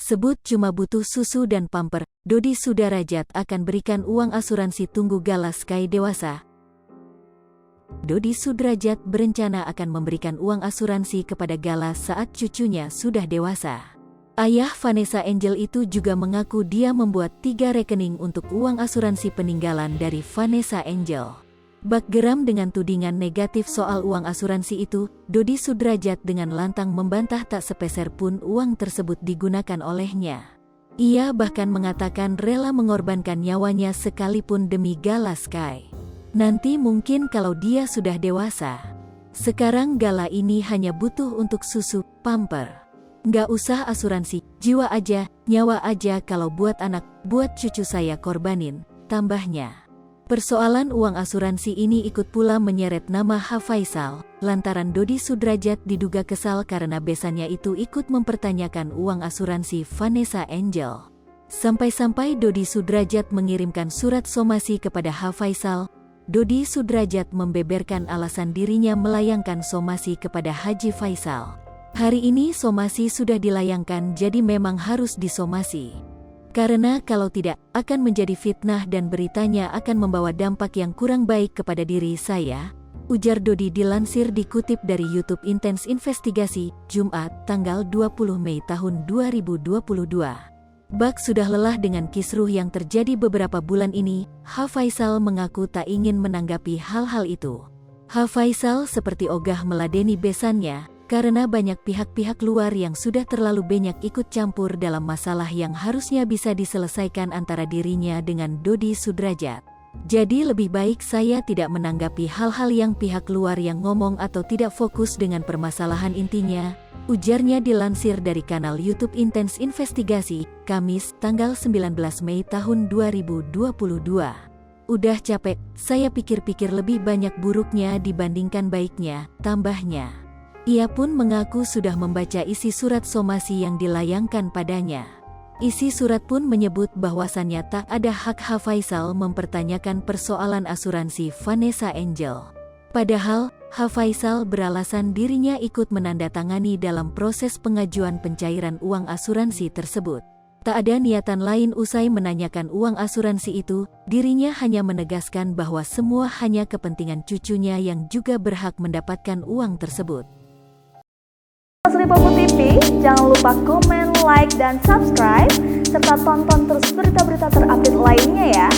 sebut cuma butuh susu dan pamper, Dodi Sudrajat akan berikan uang asuransi tunggu Gala Sky dewasa. Dodi Sudrajat berencana akan memberikan uang asuransi kepada Gala saat cucunya sudah dewasa. Ayah Vanessa Angel itu juga mengaku dia membuat 3 rekening untuk uang asuransi peninggalan dari Vanessa Angel. Bak geram dengan tudingan negatif soal uang asuransi itu, Dodi Sudrajat dengan lantang membantah tak sepeser pun uang tersebut digunakan olehnya. Ia bahkan mengatakan rela mengorbankan nyawanya sekalipun demi Gala Sky. Nanti mungkin kalau dia sudah dewasa. Sekarang Gala ini hanya butuh untuk susu, pamper. Nggak usah asuransi, jiwa aja, nyawa aja kalau buat anak, buat cucu saya korbanin, tambahnya. Persoalan uang asuransi ini ikut pula menyeret nama Faisal, lantaran Dodi Sudrajat diduga kesal karena besannya itu ikut mempertanyakan uang asuransi Vanessa Angel. Sampai-sampai Dodi Sudrajat mengirimkan surat somasi kepada Faisal. Dodi Sudrajat membeberkan alasan dirinya melayangkan somasi kepada Haji Faisal. Hari ini somasi sudah dilayangkan, jadi memang harus disomasi. Karena kalau tidak, akan menjadi fitnah dan beritanya akan membawa dampak yang kurang baik kepada diri saya, ujar Dodi dilansir dikutip dari YouTube Intens Investigasi, Jumat, tanggal 20 Mei tahun 2022. Bak sudah lelah dengan kisruh yang terjadi beberapa bulan ini, Faisal mengaku tak ingin menanggapi hal-hal itu. Faisal seperti ogah meladeni besannya, karena banyak pihak-pihak luar yang sudah terlalu banyak ikut campur dalam masalah yang harusnya bisa diselesaikan antara dirinya dengan Dodi Sudrajat. Jadi lebih baik saya tidak menanggapi hal-hal yang pihak luar yang ngomong atau tidak fokus dengan permasalahan intinya, ujarnya dilansir dari kanal YouTube Intens Investigasi, Kamis, tanggal 19 Mei tahun 2022. Udah capek, saya pikir-pikir lebih banyak buruknya dibandingkan baiknya, tambahnya. Ia pun mengaku sudah membaca isi surat somasi yang dilayangkan padanya. Isi surat pun menyebut bahwasannya tak ada hak Faisal mempertanyakan persoalan asuransi Vanessa Angel. Padahal, Faisal beralasan dirinya ikut menandatangani dalam proses pengajuan pencairan uang asuransi tersebut. Tak ada niatan lain usai menanyakan uang asuransi itu, dirinya hanya menegaskan bahwa semua hanya kepentingan cucunya yang juga berhak mendapatkan uang tersebut. Liverpool TV, jangan lupa komen, like, dan subscribe, serta tonton terus berita-berita terupdate lainnya ya.